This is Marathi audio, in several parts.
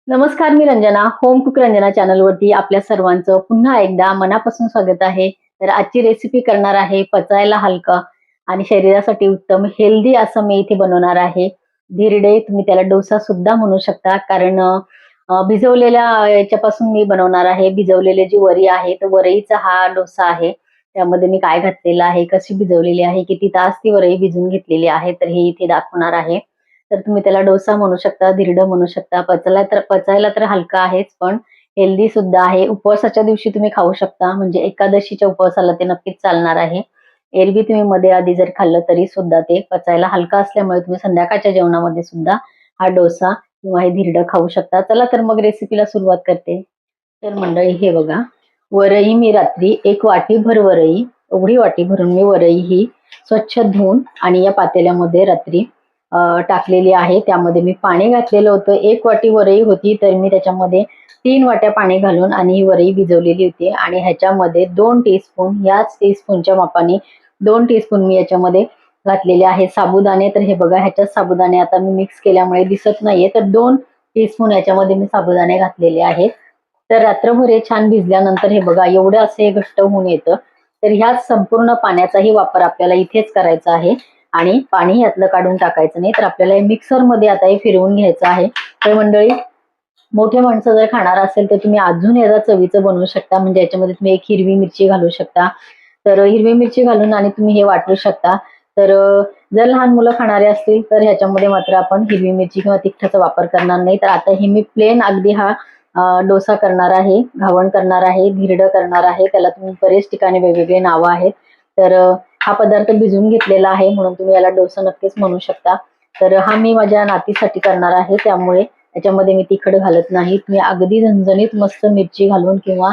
नमस्कार, मी रंजना. होम कुक रंजना चॅनलवरती आपल्या सर्वांचं पुन्हा एकदा मनापासून स्वागत आहे. तर आजची रेसिपी करणार आहे पचायला हलका आणि शरीरासाठी उत्तम हेल्दी असं मी इथे बनवणार आहे. धिरडे, तुम्ही त्याला डोसा सुद्धा म्हणू शकता. कारण भिजवलेल्या याच्यापासून मी बनवणार आहे. भिजवलेली जी वरी आहे, तर वरईचा हा डोसा आहे. त्यामध्ये मी काय घातलेलं आहे, कशी भिजवलेली आहे, किती तास ती वरई भिजवून घेतलेली आहे, तर हे इथे दाखवणार आहे. तर तुम्ही त्याला डोसा म्हणू शकता, धिरडं म्हणू शकता. पचायला तर हलका आहेच, पण हेल्दी सुद्धा आहे. उपवासाच्या दिवशी तुम्ही खाऊ शकता, म्हणजे एकादशीच्या उपवासाला ते नक्कीच चालणार आहे. एरवी तुम्ही मध्ये आधी जर खाल्लं तरी सुद्धा ते पचायला हलका असल्यामुळे तुम्ही संध्याकाळच्या जेवणामध्ये सुद्धा हा डोसा किंवा हे धिरडं खाऊ शकता. चला तर मग रेसिपीला सुरुवात करते. तर मंडळी, हे बघा, वरई मी रात्री एक वाटीभर वरई, एवढी वाटी भरून मी वरई ही स्वच्छ धुवून आणि या पातेल्यामध्ये रात्री टाकलेली आहे. त्यामध्ये मी पाणी घातलेलं होतं. एक वाटी वरई होती, तर मी त्याच्यामध्ये 3 वाट्या पाणी घालून आणि ही वरई भिजवलेली होती. आणि ह्याच्यामध्ये 2 टीस्पून, याच टीस्पूनच्या मापाने 2 टीस्पून मी याच्यामध्ये घातलेले आहे साबुदाणे. तर हे बघा, ह्याच्यात साबुदाणे आता मी मिक्स केल्यामुळे दिसत नाहीये, तर 2 टीस्पून याच्यामध्ये मी साबुदाणे घातलेले आहेत. तर रात्रभर हे छान भिजल्यानंतर हे बघा, एवढं असं हे घट्ट होऊन येतं. तर ह्या संपूर्ण पाण्याचाही वापर आपल्याला इथेच करायचा आहे आणि पाणी यातलं काढून टाकायचं नाही. तर आपल्याला हे मिक्सरमध्ये आता हे फिरवून घ्यायचं आहे. तर मंडळी, मोठे माणसं जर खाणार असेल तर तुम्ही अजून याला चवीचं बनवू शकता. म्हणजे याच्यामध्ये तुम्ही एक हिरवी मिरची घालू शकता. तर हिरवी मिरची घालून आणि तुम्ही हे वाटू शकता. तर जर लहान मुलं खाणारे असतील तर ह्याच्यामध्ये मात्र आपण हिरवी मिरची किंवा तिखटाचा वापर करणार नाही. तर आता हे मी प्लेन अगदी हा डोसा करणार आहे, घावण करणार आहे, धिरडं करणार आहे. त्याला तुम्ही बरेच ठिकाणी वेगवेगळे नावं आहेत. तर हा पदार्थ भिजवून घेतलेला आहे, म्हणून तुम्ही याला डोसा नक्कीच म्हणू शकता. तर हा मी माझ्या नातीसाठी करणार आहे, त्यामुळे याच्यामध्ये मी तिखट घालत नाही. तुम्ही अगदी झणझणीत मस्त मिरची घालून किंवा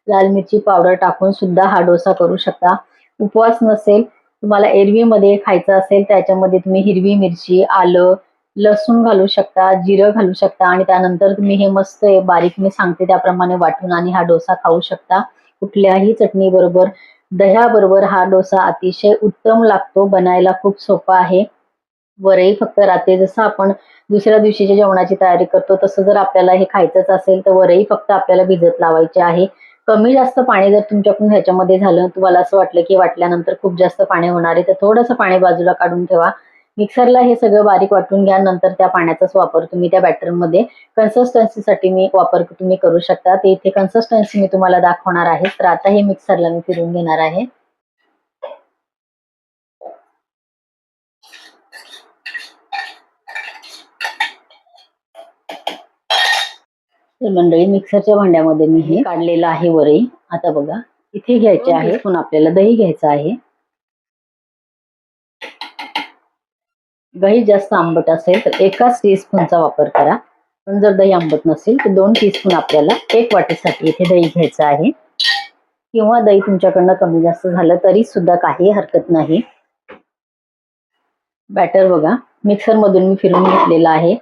लाल मिरची पावडर टाकून सुद्धा हा डोसा करू शकता. उपवास नसेल, तुम्हाला एरवीमध्ये खायचं असेल, त्याच्यामध्ये तुम्ही हिरवी मिरची, आलं, लसूण घालू शकता, जिरं घालू शकता आणि त्यानंतर तुम्ही हे मस्त बारीक मी सांगते त्याप्रमाणे वाटून आणि हा डोसा खाऊ शकता. कुठल्याही चटणी बरोबर, दह्याबरोबर हा डोसा अतिशय उत्तम लागतो. बनायला खूप सोपा आहे. वरही फक्त रात्री जसं आपण दुसऱ्या दिवशीच्या जेवणाची तयारी करतो, तसं जर आपल्याला हे खायचंच असेल तर वरही फक्त आपल्याला भिजत लावायचे आहे. कमी जास्त पाणी जर तुमच्याकडून ह्याच्यामध्ये झालं, तुम्हाला असं वाटलं की वाटल्यानंतर खूप जास्त पाणी होणार आहे, तर थोडंसं पाणी बाजूला काढून ठेवा. मिक्सरला हे सगळं बारीक वाटून घ्या. नंतर त्या पाण्याचाच वापर तुम्ही त्या बॅटरमध्ये कन्सिस्टन्सीसाठी मी वापर तुम्ही करू शकता. ते इथे कन्सिस्टन्सी मी तुम्हाला दाखवणार आहे. तर आता हे मिक्सरला मी फिरवून घेणार आहे. तर मंडळी, मिक्सरच्या भांड्यामध्ये मी हे काढलेलं आहे वरई. आता बघा, इथे घ्यायचे आहे पण आपल्याला दही घ्यायचं आहे. दही जास्त आंबट असेल तर 1 टीस्पूनचा वापर करा. पण जर दही आंबट नसेल तर 2 टीस्पून आपल्याला 1 वाटीसाठी इथे दही घ्यायचं आहे. किंवा दही तुमच्याकडनं कमी जास्त झालं तरी सुद्धा काही हरकत नाही. बॅटर बघा, मिक्सर मधून मी फिरून घेतलेला आहे.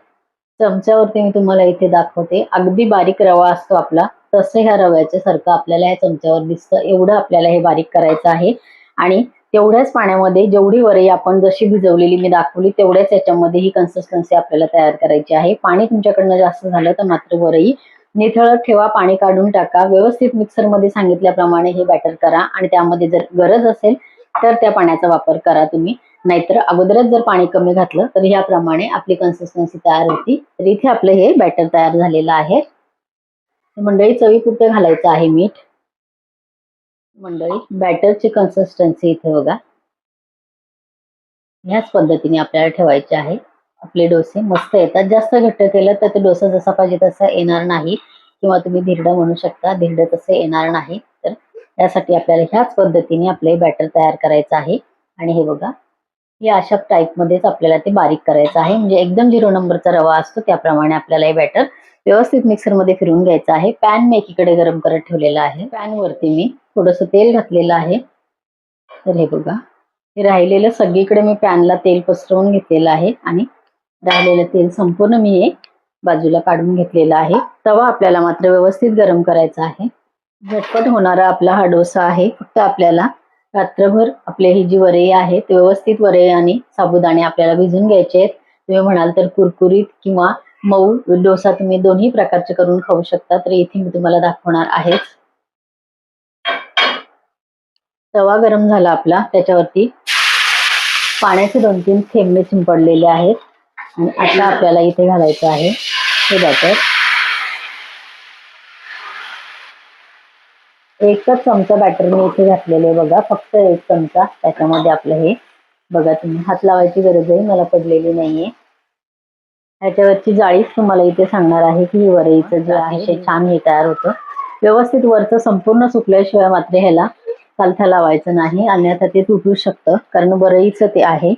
चमच्यावरती मी तुम्हाला इथे दाखवते. अगदी बारीक रवा असतो आपला, तसं ह्या रव्याच्या सारखं आपल्याला या चमच्यावर दिसतं. एवढं आपल्याला हे बारीक करायचं आहे. आणि तेवढ्याच पाण्यामध्ये जेवढी वरई आपण जशी भिजवलेली मी दाखवली, तेवढ्याच याच्यामध्ये ही कन्सिस्टन्सी आपल्याला तयार करायची आहे. पाणी तुमच्याकडनं जास्त झालं तर मात्र वरई निथळत ठेवा, पाणी काढून टाका. व्यवस्थित मिक्सरमध्ये सांगितल्याप्रमाणे हे बॅटर करा आणि त्यामध्ये जर गरज असेल तर त्या पाण्याचा वापर करा तुम्ही. नाहीतर अगोदरच जर पाणी कमी घातलं तर ह्याप्रमाणे आपली कन्सिस्टन्सी तयार होती. तर इथे आपलं हे बॅटर तयार झालेलं आहे. मंडळी, चवीपुरतं घालायचं आहे मीठ. मंडळी, बॅटरची कन्सिस्टन्सी इथे बघा, ह्याच पद्धतीने आपल्याला ठेवायचे आहे. आपले डोसे मस्त येतात. जास्त घट्ट केलं तर ते डोसा जसा पाहिजे तसा येणार नाही, किंवा तुम्ही धिरडं म्हणू शकता, धिरडं तसं येणार नाही. तर त्यासाठी आपल्याला ह्याच पद्धतीने आपले बॅटर तयार करायचं आहे. आणि हे बघा, हे अशा टाईपमध्येच आपल्याला ते बारीक करायचं आहे. म्हणजे एकदम 0 नंबरचा रवा असतो त्याप्रमाणे आपल्याला हे बॅटर व्यवस्थित मिक्सरमध्ये फिरवून घ्यायचं आहे. पॅन मी एकीकडे गरम करत ठेवलेला आहे. पॅन वरती मी थोडंसं तेल घातलेलं आहे. तर हे बघा, हे राहिलेलं सगळीकडे मी पॅनला तेल पसरवून घेतलेलं आहे आणि राहिलेलं तेल संपूर्ण मी हे बाजूला काढून घेतलेलं आहे. तवा आपल्याला मात्र व्यवस्थित गरम करायचा आहे. झटपट होणारा आपला हा डोसा आहे. फक्त आपल्याला रात्रभर आपले ही जी वरई आहे ते व्यवस्थित वरई आणि साबुदाणे आपल्याला भिजून घ्यायचे आहेत. तुम्ही म्हणाल तर कुरकुरीत किंवा मऊ डोसा तुम्ही दोन्ही प्रकारचे करून खाऊ शकता. तर इथे मी तुम्हाला दाखवणार आहे. तवा गरम झाला आपला, त्याच्यावरती पाण्याचे 2-3 थेंब मी शिंपडलेले आहेत आणि आता आपल्याला इथे घालायचं आहे हे बॅटर. एकच चमचा बॅटर मी इथे घातलेले बघा, फक्त 1 चमचा. त्याच्यामध्ये आपलं हे बघा, तुम्ही हात लावायची गरजही मला पडलेली नाहीये. ह्याच्यावरची जाळीच तुम्हाला इथे सांगणार आहे की वरईचं जे आहे ते छान हे तयार होतं. व्यवस्थित वरचं संपूर्ण सुकल्याशिवाय मात्र ह्याला कालथा लावायचं नाही, अन्यथा ते तुटू शकतं, कारण वरईचं ते आहे.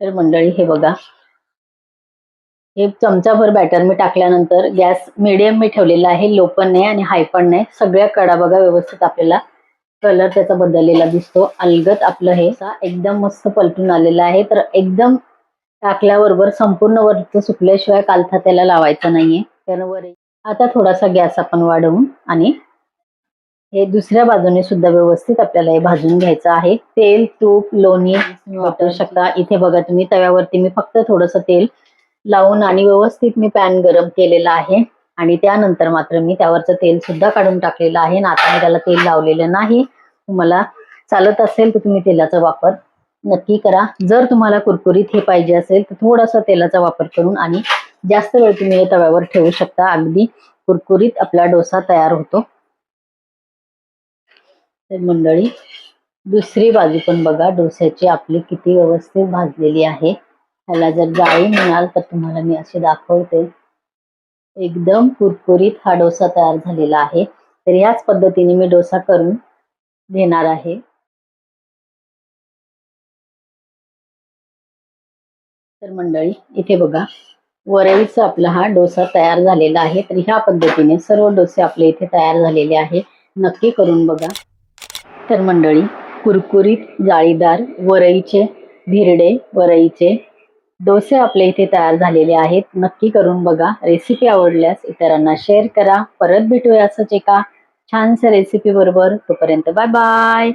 तर मंडळी हे बघा, हे चमचाभर बॅटर मी टाकल्यानंतर गॅस मिडियम मी ठेवलेला आहे, लो पण नाही आणि हाय पण नाही. सगळ्या कडा बघा व्यवस्थित आपल्याला कलर त्याचा बदललेला दिसतो. अलगद आपलं हे एकदम मस्त पलटून आलेलं आहे. तर एकदम टाकल्याबरोबर संपूर्ण वरचं सुकल्याशिवाय कालथा त्याला लावायचा नाहीये. तर आता थोडासा गॅस आपण वाढवून आणि हे दुसऱ्या बाजूने सुद्धा व्यवस्थित आपल्याला हे भाजून घ्यायचं आहे. तेल, तूप, लोणी वापरू शकता. इथे बघा तुम्ही तव्यावरती मी फक्त थोडंसं तेल लावून आणि व्यवस्थित मी पॅन गरम केलेला आहे आणि त्यानंतर मात्र मी त्यावरचं तेल सुद्धा काढून टाकलेलं आहे. आता मी त्याला तेल लावलेलं नाही. तुम्हाला चालत असेल तर तुम्ही तेलाचा वापर नक्की करा. जर तुम्हाला कुरकुरीत हे पाहिजे असेल तर थोडासा तेलाचा वापर करून आणि जास्त वेळ तुम्ही हे तव्यावर ठेवू शकता. अगदी कुरकुरीत आपला डोसा तयार होतो. तर मंडळी दुसरी बाजू पण बघा डोस्याची आपली किती व्यवस्थित भाजलेली आहे. ह्याला जर जाळी म्हणाल तर तुम्हाला मी असे दाखवते. एकदम कुरकुरीत हा डोसा तयार झालेला आहे. तर याच पद्धतीने मी डोसा करून घेणार आहे. तर मंडळी इथे बघा, वरईचा आपला हा डोसा तयार झालेला आहे. तर ह्या पद्धतीने सर्व डोसे आपले इथे तयार झालेले आहे. नक्की करून बघा. तर मंडळी कुरकुरीत जाळीदार वरईचे धिरडे, वरईचे डोसे आपले इथे तयार झालेले आहेत. नक्की करून बघा. रेसिपी आवडल्यास इतरांना शेअर करा. परत भेटूया असंच एका छानशा रेसिपी बरोबर. तोपर्यंत बाय बाय.